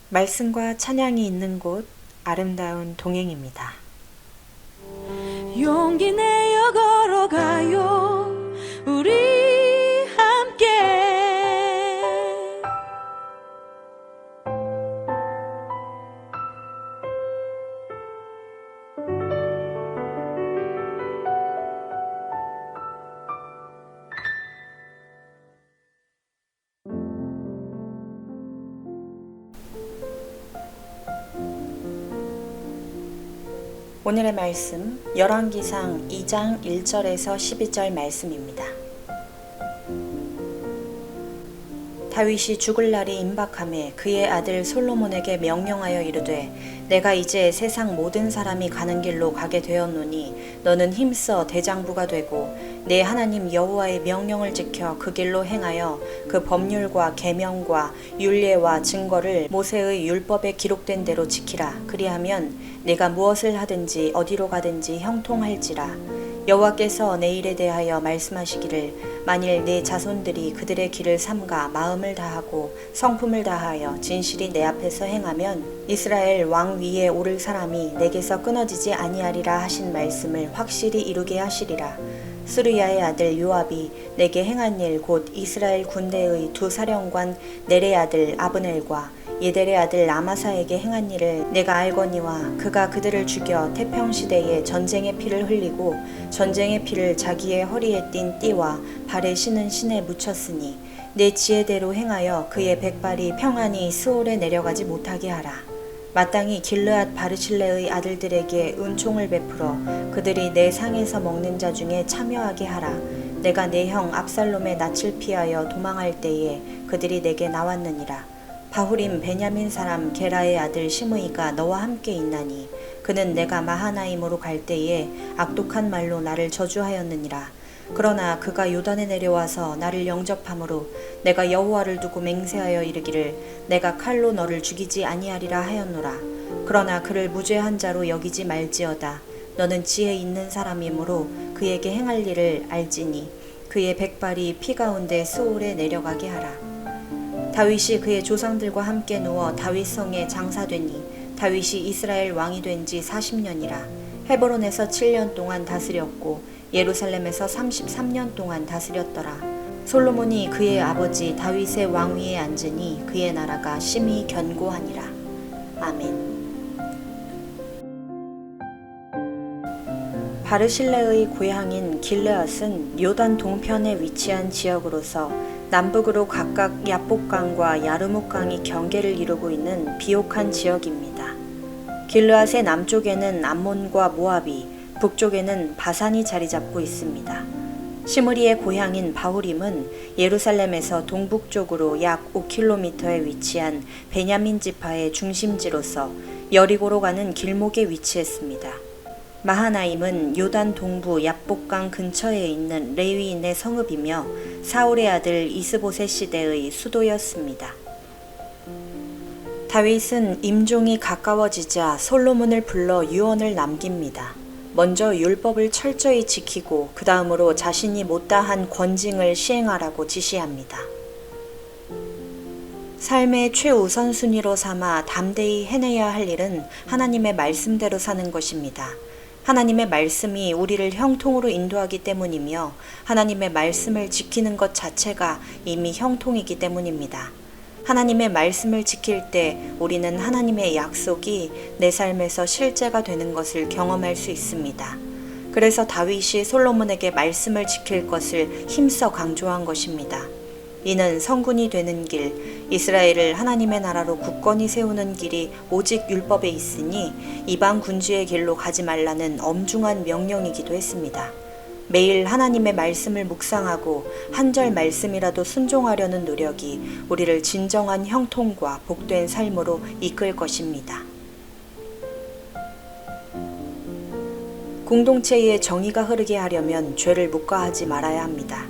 말씀과 찬양이 있는 곳, 아름다운 동행입니다. 용기 내어 걸어가요 우리 함께. 오늘의 말씀, 열왕기상 2장 1절에서 12절 말씀입니다. 다윗이 죽을 날이 임박하매 그의 아들 솔로몬에게 명령하여 이르되 내가 이제 세상 모든 사람이 가는 길로 가게 되었노니 너는 힘써 대장부가 되고 내 하나님 여호와의 명령을 지켜 그 길로 행하여 그 법률과 계명과 율례와 증거를 모세의 율법에 기록된 대로 지키라. 그리하면 내가 무엇을 하든지 어디로 가든지 형통할지라. 여호와께서 내 일에 대하여 말씀하시기를 만일 내 자손들이 그들의 길을 삼가 마음을 다하고 성품을 다하여 진실이 내 앞에서 행하면 이스라엘 왕 위에 오를 사람이 내게서 끊어지지 아니하리라 하신 말씀을 확실히 이루게 하시리라. 스루야의 아들 요압이 내게 행한 일 곧 이스라엘 군대의 두 사령관 넬의 아들 아브넬과 예델의 아들 아마사에게 행한 일을 내가 알거니와 그가 그들을 죽여 태평시대에 전쟁의 피를 흘리고 전쟁의 피를 자기의 허리에 띤 띠와 발에 신은 신에 묻혔으니 내 지혜대로 행하여 그의 백발이 평안히 스올에 내려가지 못하게 하라. 마땅히 길르앗 바르실레의 아들들에게 은총을 베풀어 그들이 내 상에서 먹는 자 중에 참여하게 하라. 내가 내 형 압살롬의 낯을 피하여 도망할 때에 그들이 내게 나왔느니라. 바후림 베냐민 사람 게라의 아들 시므이가 너와 함께 있나니 그는 내가 마하나임으로 갈 때에 악독한 말로 나를 저주하였느니라. 그러나 그가 요단에 내려와서 나를 영접함으로 내가 여호와를 두고 맹세하여 이르기를 내가 칼로 너를 죽이지 아니하리라 하였노라. 그러나 그를 무죄한 자로 여기지 말지어다. 너는 지혜 있는 사람이므로 그에게 행할 일을 알지니 그의 백발이 피 가운데 스올에 내려가게 하라. 다윗이 그의 조상들과 함께 누워 다윗성에 장사되니 다윗이 이스라엘 왕이 된 지 40년이라. 헤브론에서 7년 동안 다스렸고 예루살렘에서 33년 동안 다스렸더라. 솔로몬이 그의 아버지 다윗의 왕위에 앉으니 그의 나라가 심히 견고하니라. 아멘. 바르실레의 고향인 길르앗은 요단 동편에 위치한 지역으로서 남북으로 각각 야복강과 야르묵강이 경계를 이루고 있는 비옥한 지역입니다. 길르앗의 남쪽에는 암몬과 모압이, 북쪽에는 바산이 자리 잡고 있습니다. 시므리의 고향인 바후림은 예루살렘에서 동북쪽으로 약 5km에 위치한 베냐민 지파의 중심지로서 여리고로 가는 길목에 위치했습니다. 마하나임은 요단 동부 야복강 근처에 있는 레위인의 성읍이며 사울의 아들 이스보셋 시대의 수도였습니다. 다윗은 임종이 가까워지자 솔로몬을 불러 유언을 남깁니다. 먼저 율법을 철저히 지키고 그 다음으로 자신이 못다한 권징을 시행하라고 지시합니다. 삶의 최우선순위로 삼아 담대히 해내야 할 일은 하나님의 말씀대로 사는 것입니다. 하나님의 말씀이 우리를 형통으로 인도하기 때문이며 하나님의 말씀을 지키는 것 자체가 이미 형통이기 때문입니다. 하나님의 말씀을 지킬 때 우리는 하나님의 약속이 내 삶에서 실제가 되는 것을 경험할 수 있습니다. 그래서 다윗이 솔로몬에게 말씀을 지킬 것을 힘써 강조한 것입니다. 이는 성군이 되는 길, 이스라엘을 하나님의 나라로 굳건히 세우는 길이 오직 율법에 있으니 이방 군주의 길로 가지 말라는 엄중한 명령이기도 했습니다. 매일 하나님의 말씀을 묵상하고 한 절 말씀이라도 순종하려는 노력이 우리를 진정한 형통과 복된 삶으로 이끌 것입니다. 공동체에 정의가 흐르게 하려면 죄를 묵과하지 말아야 합니다.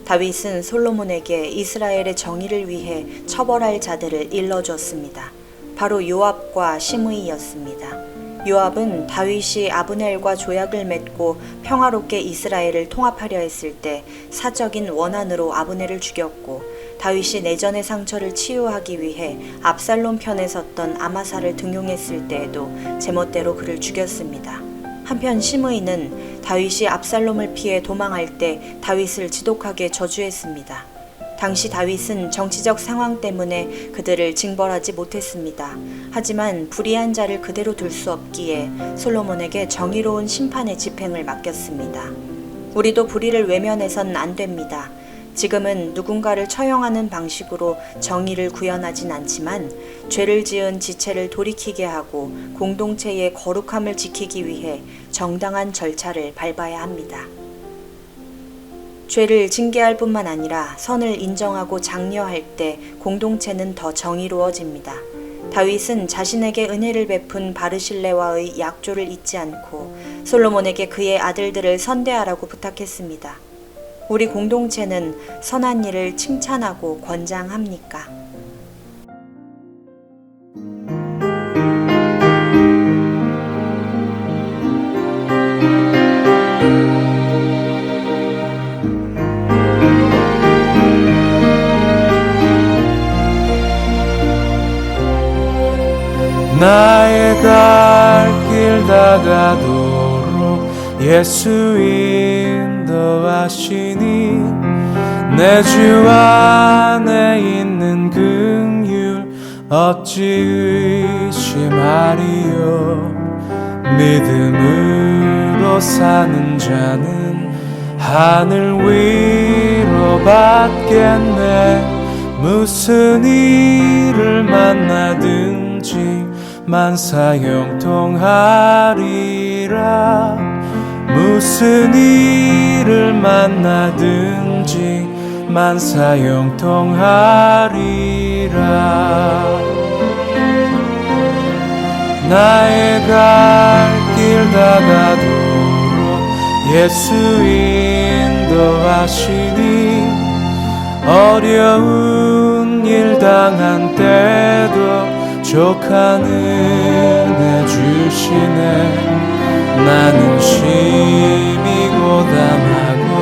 다윗은 솔로몬에게 이스라엘의 정의를 위해 처벌할 자들을 일러줬습니다. 바로 요압과 시므이였습니다. 요압은 다윗이 아브넬과 조약을 맺고 평화롭게 이스라엘을 통합하려 했을 때 사적인 원한으로 아브넬을 죽였고 다윗이 내전의 상처를 치유하기 위해 압살롬 편에 섰던 아마사를 등용했을 때에도 제멋대로 그를 죽였습니다. 한편 시므이는 다윗이 압살롬을 피해 도망할 때 다윗을 지독하게 저주했습니다. 당시 다윗은 정치적 상황 때문에 그들을 징벌하지 못했습니다. 하지만 불의한 자를 그대로 둘 수 없기에 솔로몬에게 정의로운 심판의 집행을 맡겼습니다. 우리도 불의를 외면해선 안 됩니다. 지금은 누군가를 처형하는 방식으로 정의를 구현하진 않지만 죄를 지은 지체를 돌이키게 하고 공동체의 거룩함을 지키기 위해 정당한 절차를 밟아야 합니다. 죄를 징계할 뿐만 아니라 선을 인정하고 장려할 때 공동체는 더 정의로워집니다. 다윗은 자신에게 은혜를 베푼 바르실레와의 약조를 잊지 않고 솔로몬에게 그의 아들들을 선대하라고 부탁했습니다. 우리 공동체는 선한 일을 칭찬하고 권장합니까? 나의 갈 길 다가도록 예수 인도하시니 내 주 안에 있는 긍휼 어찌 의심하리요. 믿음으로 사는 자는 하늘 위로 받겠네. 무슨 일을 만나든지 만사형통하리라. 무슨 일을 만나든지 만사형통하리라. 나의 갈 길 다가도록 예수 인도하시니 어려운 일 당한 때도 족한 은혜 주시네. 나는 심히 고담하고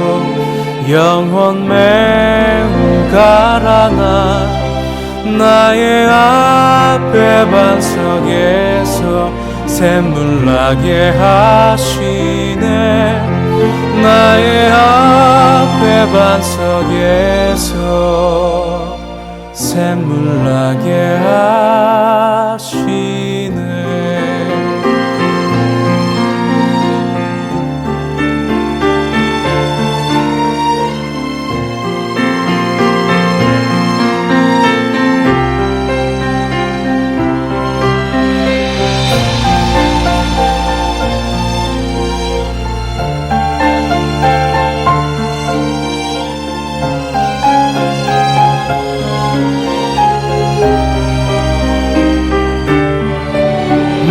영혼 매우 가라나 나의 앞에 반석에서 샘물 나게 하시네. 나의 앞에 반석에서 샘물 나게 하시네.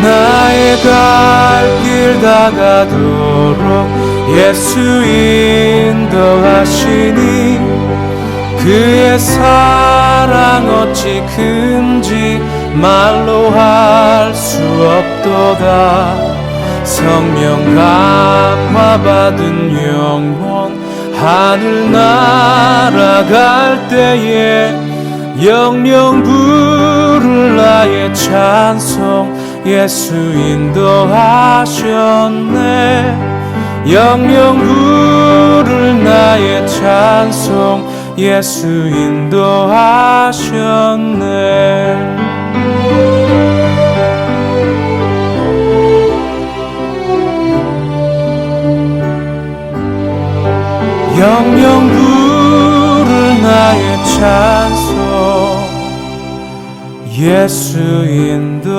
나의 갈 길 다가도록 예수 인도하시니 그의 사랑 어찌 큰지 말로 할 수 없도다. 성령 감화 받은 영혼 하늘 날아갈 때에 영영 부를 나의 찬송 예수 인도하셨네. 영영 부를 나의 찬송 예수 인도하셨네. 영영 부를 나의 찬송 예수 인도하셨네.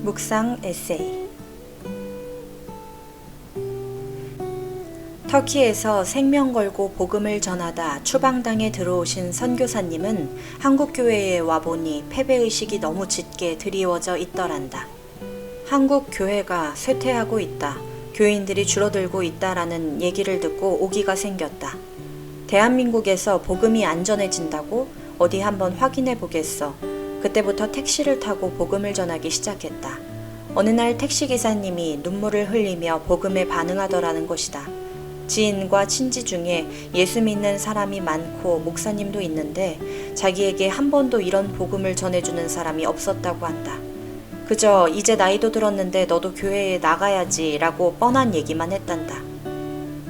묵상 에세이. 터키에서 생명 걸고 복음을 전하다 추방당에 들어오신 선교사님은 한국 교회에 와보니 패배의식이 너무 짙게 드리워져 있더란다. 한국 교회가 쇠퇴하고 있다. 교인들이 줄어들고 있다라는 얘기를 듣고 오기가 생겼다. 대한민국에서 복음이 안전해진다고? 어디 한번 확인해 보겠어. 그때부터 택시를 타고 복음을 전하기 시작했다. 어느 날 택시기사님이 눈물을 흘리며 복음에 반응하더라는 것이다. 지인과 친지 중에 예수 믿는 사람이 많고 목사님도 있는데 자기에게 한 번도 이런 복음을 전해주는 사람이 없었다고 한다. 그저 이제 나이도 들었는데 너도 교회에 나가야지 라고 뻔한 얘기만 했단다.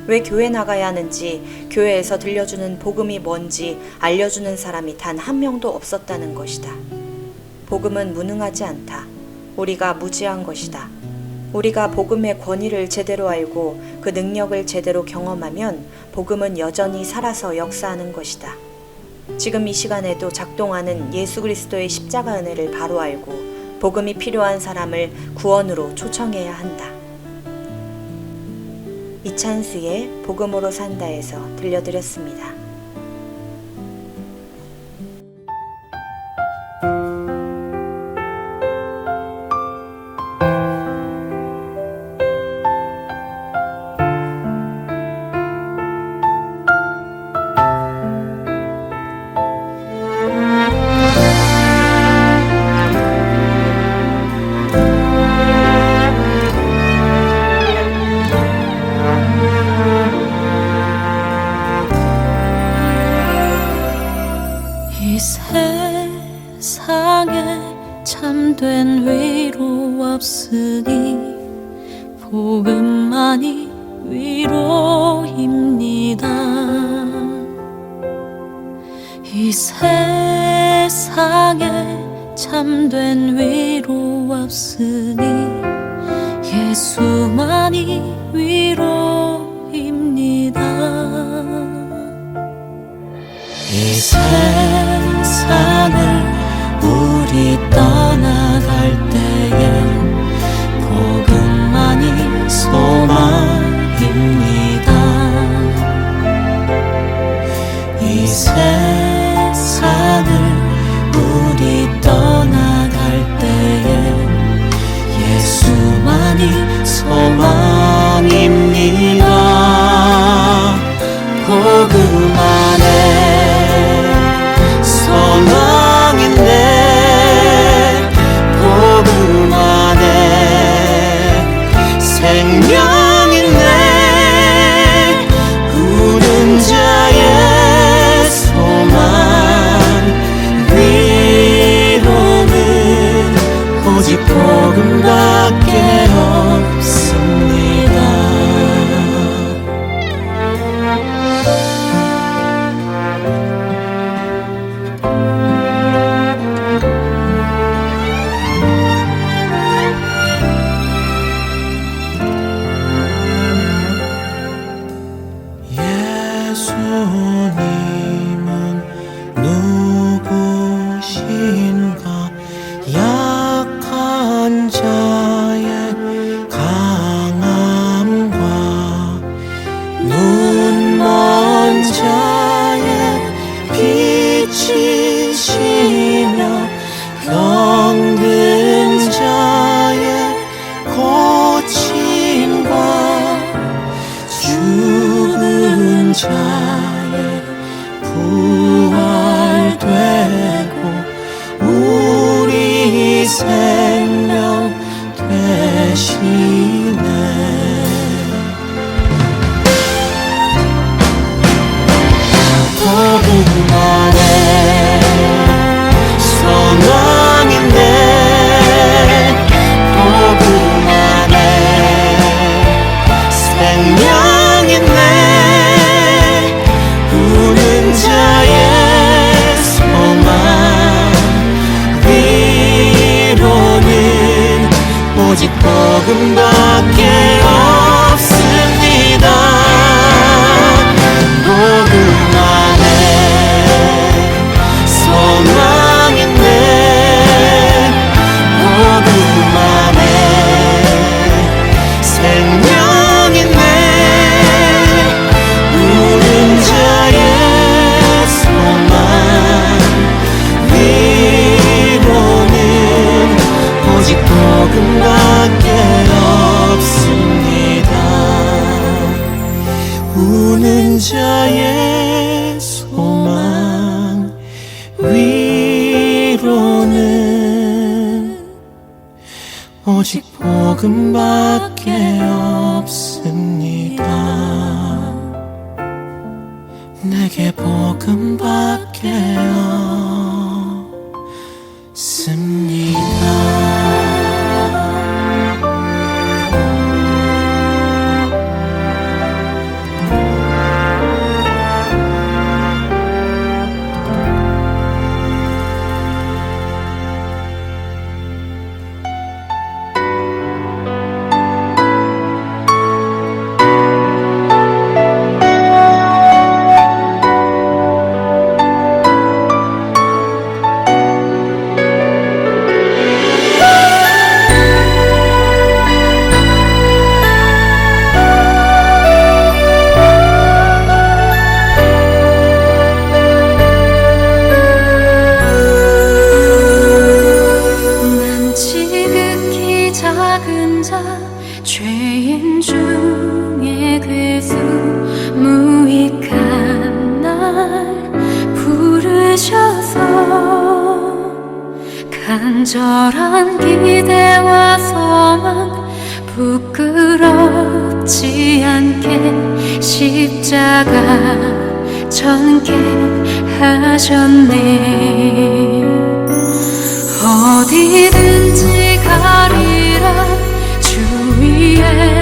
왜 교회 나가야 하는지, 교회에서 들려주는 복음이 뭔지 알려주는 사람이 단 한 명도 없었다는 것이다. 복음은 무능하지 않다. 우리가 무지한 것이다. 우리가 복음의 권위를 제대로 알고 그 능력을 제대로 경험하면 복음은 여전히 살아서 역사하는 것이다. 지금 이 시간에도 작동하는 예수 그리스도의 십자가 은혜를 바로 알고 복음이 필요한 사람을 구원으로 초청해야 한다. 이찬수의 복음으로 산다에서 들려드렸습니다. 이 세상에 참된 위로 없으니 복음만이 위로입니다. 이 세상에 참된 위로 없으니 예수만이 위로입니다. 이 세상을 우리 떠나갈 때에 복음만이 소망입니다. 이 세상을 우리 떠나갈 때에 예수만이 소망입니다. 복음 안에 소망있네. 복음 안에 생명있네. 우는 자의 소망 위로는 오직 복음밖에 없습니다. 예수님은 누구신가? 약한 자의 강함과 눈먼 자의 빛이시며 병든 자의 고침과 죽은 자의 부활되고 우리 생명 되시네. 복음 안에 소망있네. 복음 안에 생명있네. 우는 자의 소망 위로는 오직 복음밖에 없습니다. 내게 복음밖에 없습니다. 죄인 중에 괴수 무익한 날 부르셔서 간절한 기대와 소망 부끄럽지 않게 십자가 전개하셨네. 어디든지 가리라 주 위에